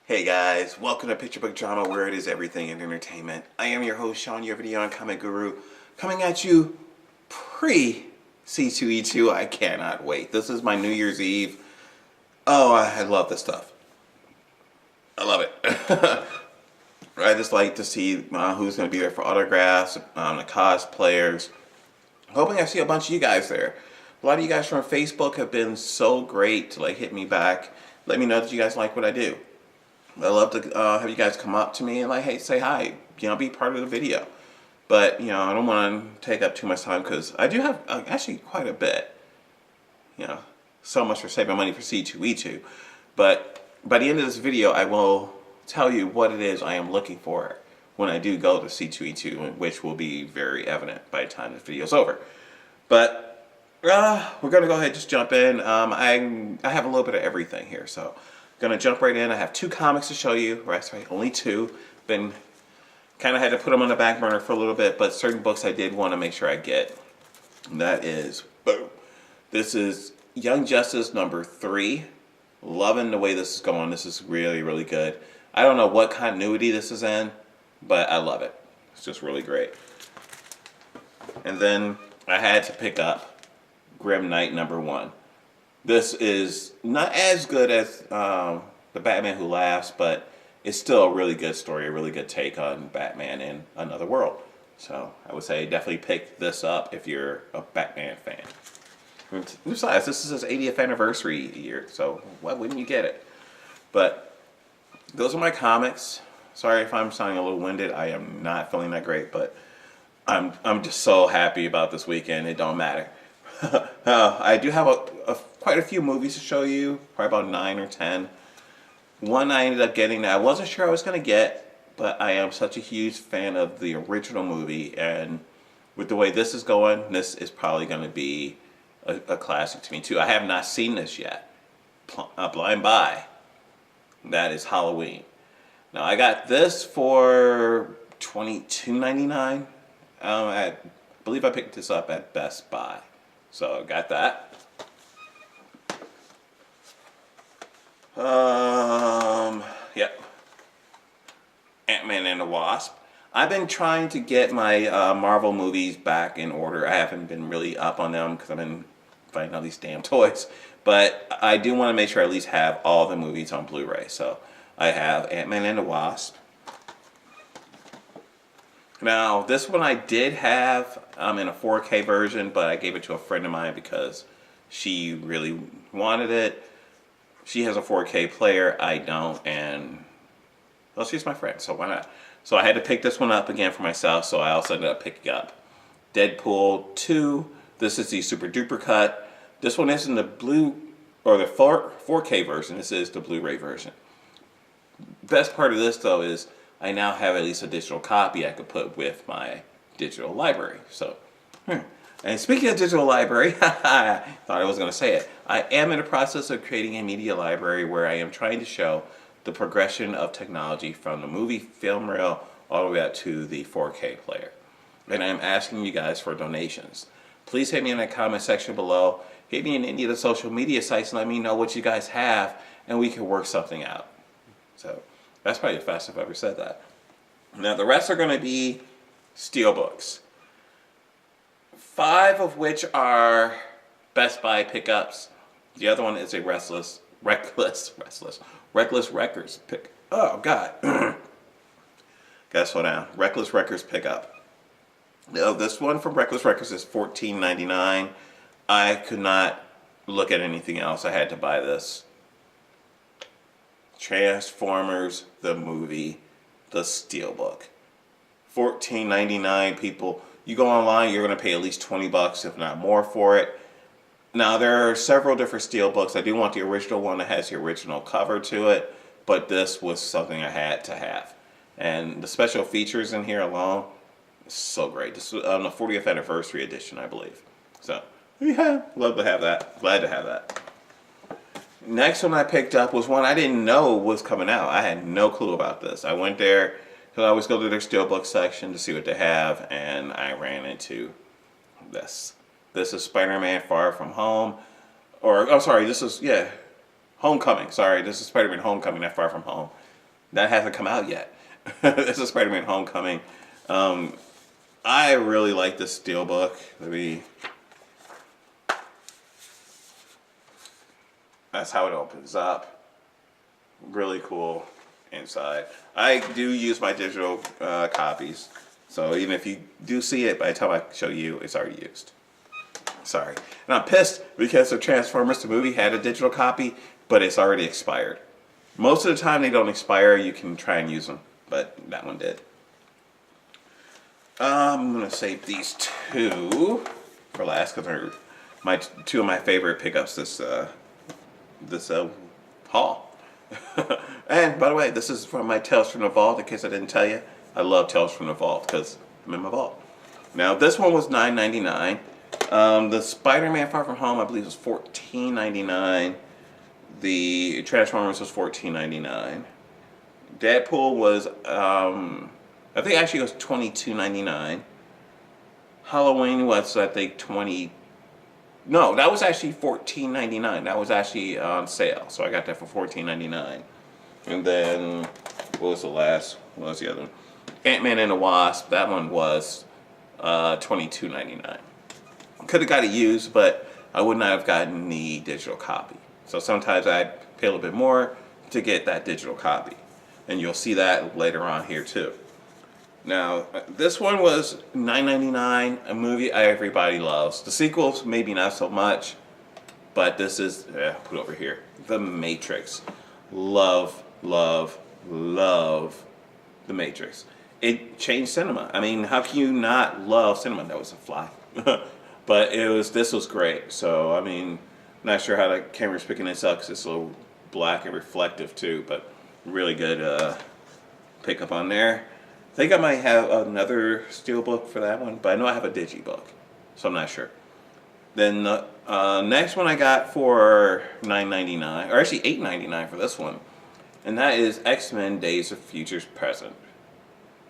Hey guys, welcome to Picture Book Drama, where it is everything in entertainment. I am your host, Sean, your video and comic guru, coming at you pre C2E2. I cannot wait. This is my New Year's Eve. Oh, I love this stuff. I love it. I just like to see who's going to be there for autographs, the cosplayers. Hoping I see a bunch of you guys there. A lot of you guys from Facebook have been so great to hit me back, let me know that you guys like what I do. I love to have you guys come up to me and hey, say hi, be part of the video. But, I don't want to take up too much time because I do have actually quite a bit. So much for saving money for C2E2. But by the end of this video, I will tell you what it is I am looking for when I do go to C2E2, which will be very evident by the time this video is over. But we're going to go ahead and just jump in. I have a little bit of everything here, so gonna jump right in. I have 2 comics to show you. That's right, only 2. Been kind of had to put them on the back burner for a little bit, but certain books I did want to make sure I get. And that is, boom. This is Young Justice number 3. Loving the way this is going. This is really, really good. I don't know what continuity this is in, but I love it. It's just really great. And then I had to pick up Grim Knight number 1. This is not as good as The Batman Who Laughs, but it's still a really good story, a really good take on Batman in another world. So I would say definitely pick this up if you're a Batman fan. Besides, this is his 80th anniversary year, so why wouldn't you get it? But those are my comics. Sorry if I'm sounding a little winded. I am not feeling that great, but I'm just so happy about this weekend. It don't matter. I do have quite a few movies to show you, probably about 9 or 10. One I ended up getting that I wasn't sure I was going to get, but I am such a huge fan of the original movie, and with the way this is going, this is probably going to be a classic to me too. I have not seen this yet. Blind Buy. That is Halloween. Now I got this for $22.99. I believe I picked this up at Best Buy. So got that. Yep. Ant-Man and the Wasp. I've been trying to get my Marvel movies back in order. I haven't been really up on them because I've been fighting all these damn toys. But I do want to make sure I at least have all the movies on Blu-ray. So I have Ant-Man and the Wasp. Now, this one I did have in a 4K version, but I gave it to a friend of mine because she really wanted it. She has a 4K player, I don't, and well, she's my friend, so why not? So I had to pick this one up again for myself, so I also ended up picking up Deadpool 2. This is the Super Duper cut. This one isn't the blue, or the 4K version. This is the Blu-ray version. Best part of this, though, is I now have at least a digital copy I could put with my digital library. So, and speaking of digital library, I thought I was going to say it. I am in the process of creating a media library where I am trying to show the progression of technology from the movie film reel all the way up to the 4K player. And I am asking you guys for donations. Please hit me in the comment section below. Hit me in any of the social media sites and let me know what you guys have, and we can work something out. So that's probably the fastest I've ever said that. Now the rest are going to be steelbooks. 5 of which are Best Buy pickups. The other one is a Reckless Records pick. Oh God, gotta slow down. Reckless Records pickup. Now this one from Reckless Records is $14.99. I could not look at anything else. I had to buy this. Transformers the movie, the steelbook. $14.99, people. You go online, you're going to pay at least $20, if not more, for it. Now, there are several different steelbooks. I do want the original one that has the original cover to it, but this was something I had to have. And the special features in here alone is so great. This was on the 40th anniversary edition, I believe. So, yeah, love to have that. Glad to have that. Next one I picked up was one I didn't know was coming out. I had no clue about this. I went there because I always go to their steelbook section to see what they have, and I ran into this. This is Spider-Man Far From Home. Or, oh, sorry, this is, yeah, Homecoming. Sorry, this is Spider-Man Homecoming, not Far From Home. That hasn't come out yet. This is Spider-Man Homecoming. I really like this steelbook. That's how it opens up. Really cool inside. I do use my digital copies. So even if you do see it, by the time I show you, it's already used. Sorry. And I'm pissed because the Transformers the movie had a digital copy, but it's already expired. Most of the time they don't expire. You can try and use them, but that one did. I'm going to save these two for last because they're two of my favorite pickups this haul. And by the way, this is from my Tales from the Vault, in case I didn't tell you. I love Tales from the Vault because I'm in my vault. Now this one was $9.99. The Spider-Man Far From Home I believe was $14.99. The Transformers was $14.99. Deadpool was I think actually it was $22.99. Halloween was I think No, that was actually $14.99. That was actually on sale, so I got that for $14.99. And then what was the last? What was the other one? Ant-Man and the Wasp. That one was $22.99. Could have got it used, but I would not have gotten the digital copy. So sometimes I'd pay a little bit more to get that digital copy, and you'll see that later on here too. Now, this one was $9.99, a movie everybody loves. The sequels, maybe not so much, but this is, put over here, The Matrix. Love, love, love The Matrix. It changed cinema. I mean, how can you not love cinema? That was a fly. But this was great. So, I mean, not sure how the camera's picking this up because it's a little black and reflective too, but really good pickup on there. I think I might have another steelbook for that one, but I know I have a digibook, so I'm not sure. Then the next one I got for $9.99, or actually $8.99 for this one, and that is X-Men Days of Future Present.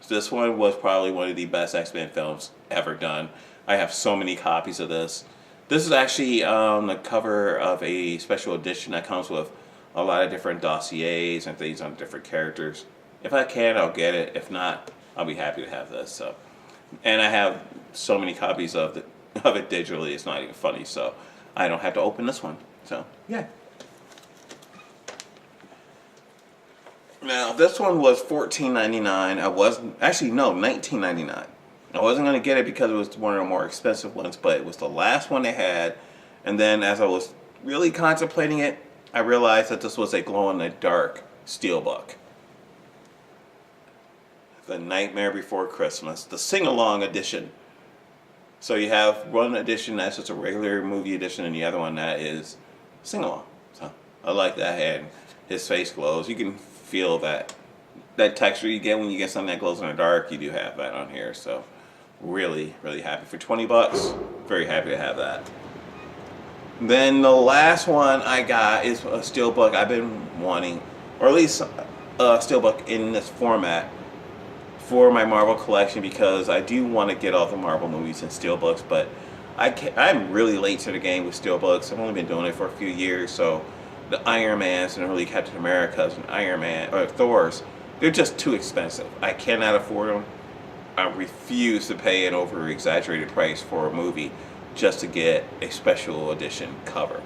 This one was probably one of the best X-Men films ever done. I have so many copies of this. This is actually the cover of a special edition that comes with a lot of different dossiers and things on different characters. If I can, I'll get it. If not, I'll be happy to have this. So, and I have so many copies of it digitally, it's not even funny. So I don't have to open this one. So yeah. Now this one was $14.99. $19.99. I wasn't going to get it because it was one of the more expensive ones, but it was the last one they had. And then as I was really contemplating it, I realized that this was a glow-in-the-dark steelbook. The Nightmare Before Christmas, the sing-along edition. So you have one edition that's just a regular movie edition, and the other one that is sing-along. So I like that, and his face glows. You can feel that texture you get when you get something that glows in the dark. You do have that on here, so really, really happy. For $20, very happy to have that. Then the last one I got is a steelbook I've been wanting, or at least a steelbook in this format for my Marvel collection, because I do want to get all the Marvel movies in steelbooks, but I'm really late to the game with steelbooks. I've only been doing it for a few years, so the Iron Mans and early Captain Americas and Iron Man or Thors, they're just too expensive. I cannot afford them. I refuse to pay an over-exaggerated price for a movie just to get a special edition cover.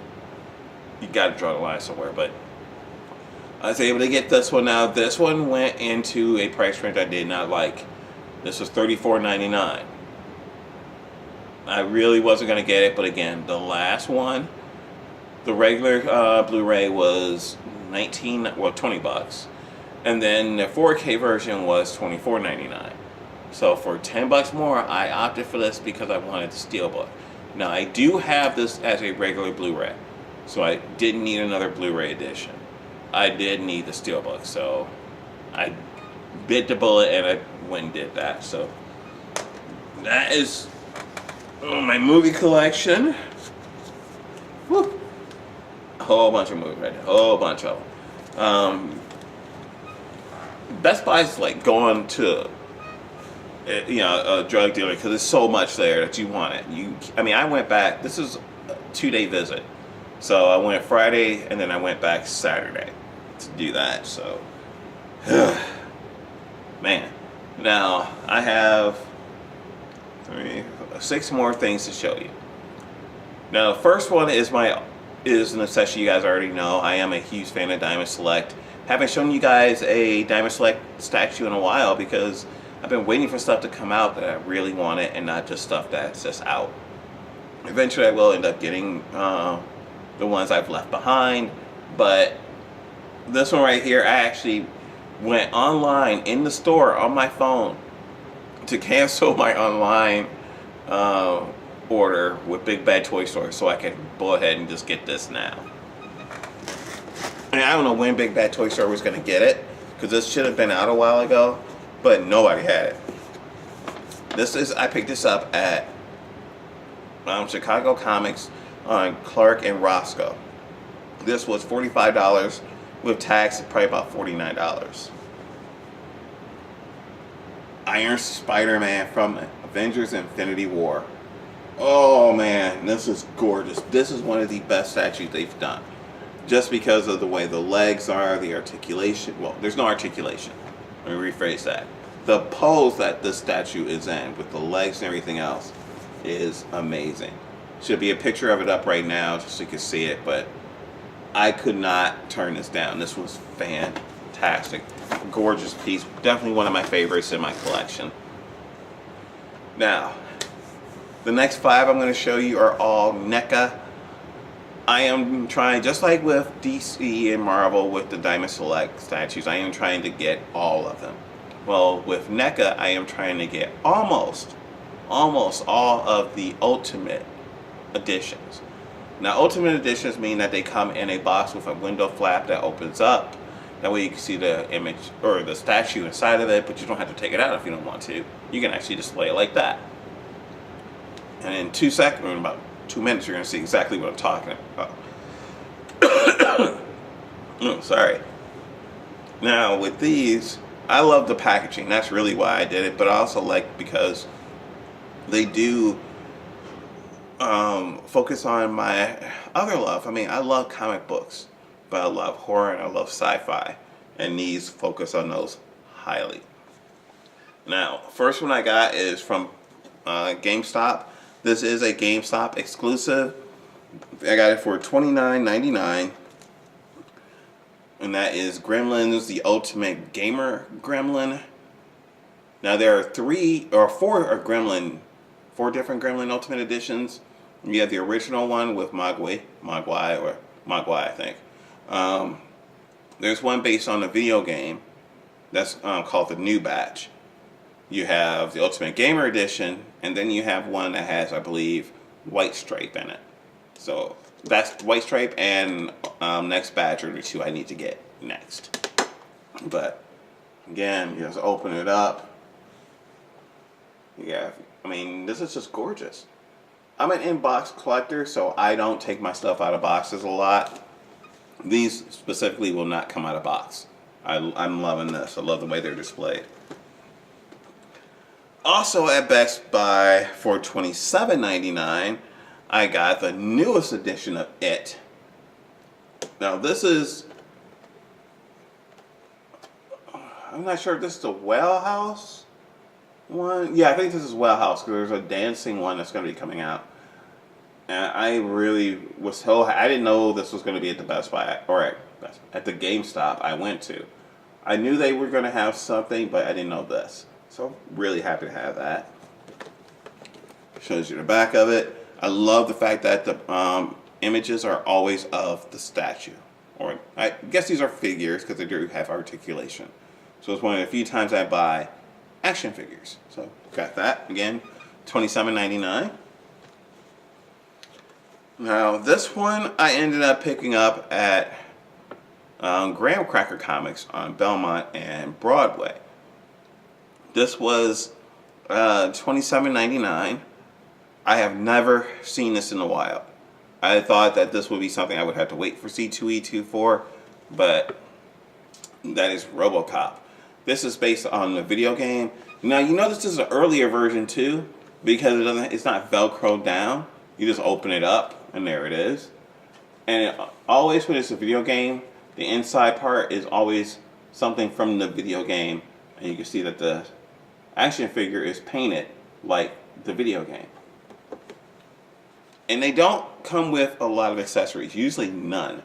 You got to draw the line somewhere, but I was able to get this one. Now this one went into a price range I did not like. This was $34.99. I really wasn't going to get it, but again, the last one, the regular Blu-ray was $20, and then the 4K version was $24.99. So for $10 more, I opted for this because I wanted the steelbook. Now I do have this as a regular Blu-ray, so I didn't need another Blu-ray edition. I did need the steelbook, so I bit the bullet and I went and did that. So that is my movie collection. Woo. A whole bunch of movies right there, a whole bunch of them. Best Buy is like going to a drug dealer because there's so much there that you want it. I went back. This is a 2-day visit, so I went Friday and then I went back Saturday to do that. So Man, now I have 6 more things to show you. Now, the first one is an accessory you guys already know. I am a huge fan of Diamond Select. Haven't shown you guys a Diamond Select statue in a while because I've been waiting for stuff to come out that I really wanted and not just stuff that's just out. Eventually I will end up getting the ones I've left behind, but this one right here, I actually went online in the store on my phone to cancel my online order with Big Bad Toy Store so I can go ahead and just get this now. And I don't know when Big Bad Toy Store was going to get it because this should have been out a while ago, but nobody had it. I picked this up at Chicago Comics on Clark and Roscoe. This was $45 with tax, probably about $49. Iron Spider-Man from Avengers Infinity War. Oh man, this is gorgeous. This is one of the best statues they've done. Just because of the way the legs are, the articulation. Well, there's no articulation. Let me rephrase that. The pose that this statue is in with the legs and everything else is amazing. Should be a picture of it up right now just so you can see it, but I could not turn this down. This was fantastic. Gorgeous piece. Definitely one of my favorites in my collection. Now, the next 5 I'm going to show you are all NECA. I am trying, just like with DC and Marvel with the Diamond Select statues, I am trying to get all of them. Well, with NECA, I am trying to get almost all of the Ultimate Editions. Now, Ultimate Editions mean that they come in a box with a window flap that opens up. That way you can see the image or the statue inside of it, but you don't have to take it out if you don't want to. You can actually display it like that. And in 2 seconds, or in about 2 minutes, you're going to see exactly what I'm talking about. Oh, sorry. Now, with these, I love the packaging. That's really why I did it, but I also like because they do focus on my other love. I mean, I love comic books, but I love horror and I love sci-fi, and these focus on those highly. Now, first one I got is from GameStop. This is a GameStop exclusive. I got it for $29.99, and that is Gremlins, the Ultimate Gamer Gremlin. Now there are 4 different Gremlin Ultimate Editions. You have the original one with Mogwai, I think. There's one based on a video game that's called the New Batch. You have the Ultimate Gamer Edition, and then you have one that has, I believe, White Stripe in it. So that's White Stripe and Next Batch are the 2 I need to get next. But again, you just open it up. Yeah, I mean, this is just gorgeous. I'm an in-box collector, so I don't take my stuff out of boxes a lot. These specifically will not come out of box. I'm loving this. I love the way they're displayed. Also at Best Buy for $27.99, I got the newest edition of It. Now this is, I'm not sure if this is the Well House one. Yeah, I think this is Well House because there's a dancing one that's going to be coming out. And I really was so, I didn't know this was going to be at the Best Buy, or at the GameStop I went to. I knew they were going to have something, but I didn't know this. So really happy to have that. Shows you the back of it. I love the fact that the images are always of the statue. Or I guess these are figures because they do have articulation. So it's one of the few times I buy action figures. So got that. Again, $27.99. Now this one I ended up picking up at Graham Cracker Comics on Belmont and Broadway. This was $27.99. I have never seen this in the wild. I thought that this would be something I would have to wait for C2E2 for, but that is RoboCop. This is based on the video game. Now you know this is an earlier version too, because it's not Velcro down. You just open it up and there it is. And always when it's a video game, the inside part is always something from the video game, and you can see that the action figure is painted like the video game. And they don't come with a lot of accessories, usually none.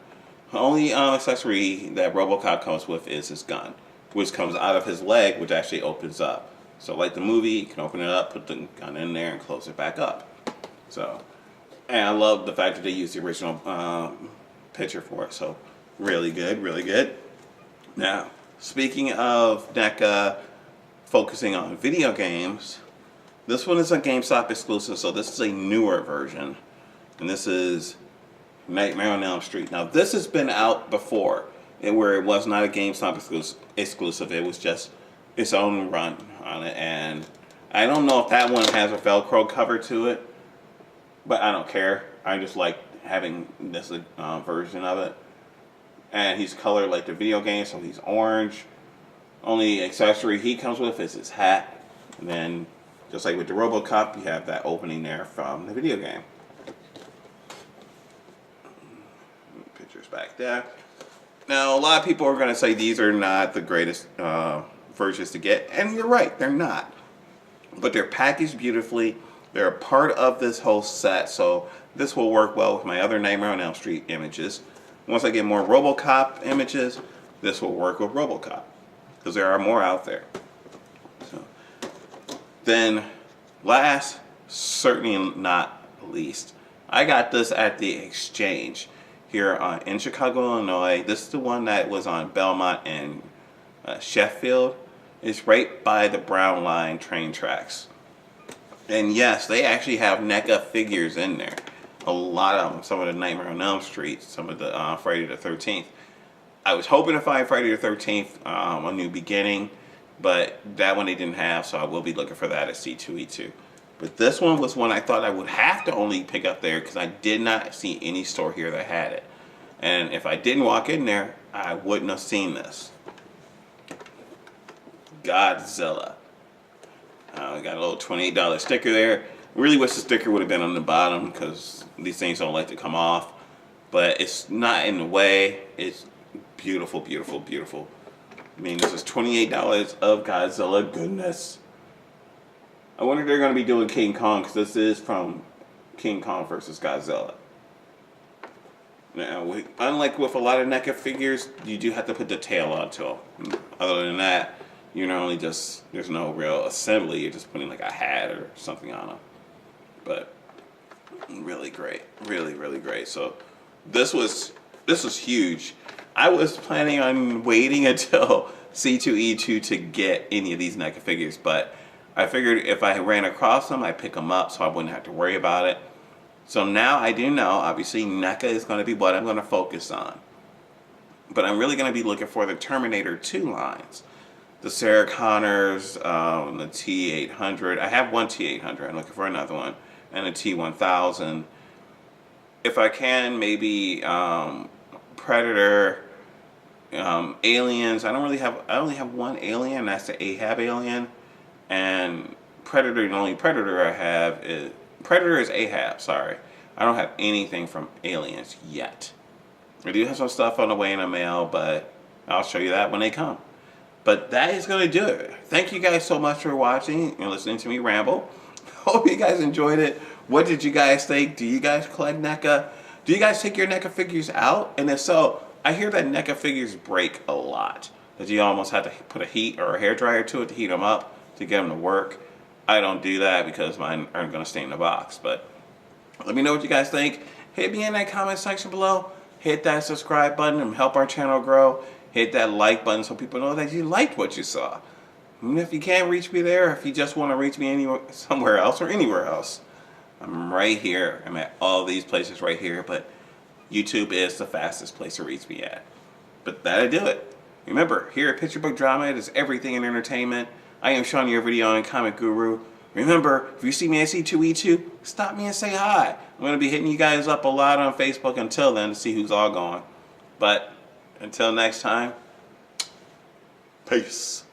The only accessory that RoboCop comes with is his gun, which comes out of his leg, which actually opens up. So like the movie, you can open it up, put the gun in there, and close it back up. So, and I love the fact that they used the original picture for it. So really good, really good. Now, speaking of NECA focusing on video games, this one is a GameStop exclusive, so this is a newer version. And this is Nightmare on Elm Street. Now, this has been out before, where it was not a GameStop exclusive. It was just its own run on it. And I don't know if that one has a Velcro cover to it, but I don't care. I just like having this version of it. And he's colored like the video game, so he's orange. Only accessory he comes with is his hat. And then, just like with the RoboCop, you have that opening there from the video game. Pictures back there. Now, a lot of people are going to say these are not the greatest versions to get. And you're right, they're not. But they're packaged beautifully. They're a part of this whole set. So this will work well with my other Nightmare on Elm Street images. Once I get more RoboCop images, this will work with RoboCop, because there are more out there. So, then, last, certainly not least, I got this at the Exchange here in Chicago, Illinois. This is the one that was on Belmont and Sheffield. It's right by the Brown Line train tracks. And yes, they actually have NECA figures in there. A lot of them, some of the Nightmare on Elm Street, some of the Friday the 13th. I was hoping to find Friday the 13th, A New Beginning, but that one they didn't have, so I will be looking for that at C2E2. But this one was one I thought I would have to only pick up there because I did not see any store here that had it. And if I didn't walk in there, I wouldn't have seen this. Godzilla. We got a little $28 sticker there. Really wish the sticker would have been on the bottom because these things don't like to come off. But it's not in the way. It's beautiful, beautiful, beautiful. I mean, this is $28 of Godzilla goodness. I wonder if they're going to be doing King Kong, because this is from King Kong versus Godzilla. Now, unlike with a lot of NECA figures, you do have to put the tail onto them. Other than that, you're not only just, there's no real assembly, you're just putting like a hat or something on them. But really great, really, really great. So this was huge. I was planning on waiting until C2E2 to get any of these NECA figures, but I figured if I ran across them, I'd pick them up so I wouldn't have to worry about it. So now I do know, obviously, NECA is going to be what I'm going to focus on. But I'm really going to be looking for the Terminator 2 lines. The Sarah Connors, the T800. I have one T800. I'm looking for another one. And a T1000. If I can, maybe Predator, Aliens. I only have one Alien. That's the Ahab Alien. And Predator, the only Predator I have is... Predator is Ahab, sorry. I don't have anything from Aliens yet. I do have some stuff on the way in the mail, but I'll show you that when they come. But that is going to do it. Thank you guys so much for watching and listening to me ramble. Hope you guys enjoyed it. What did you guys think? Do you guys collect NECA? Do you guys take your NECA figures out? And if so, I hear that NECA figures break a lot. That you almost have to put a heat or a hairdryer to it to heat them up to get them to work. I don't do that because mine aren't going to stay in the box. But let me know what you guys think. Hit me in that comment section below. Hit that subscribe button and help our channel grow. Hit that like button so people know that you liked what you saw. And if you can't reach me there, if you just want to reach me anywhere, somewhere else or anywhere else, I'm right here. I'm at all these places right here, but YouTube is the fastest place to reach me at. But that'll do it. Remember, here at Picture Book Drama, it is everything in entertainment. I am Sean, your video and comic guru. Remember, if you see me at C2E2, stop me and say hi. I'm going to be hitting you guys up a lot on Facebook until then to see who's all going. But until next time, peace.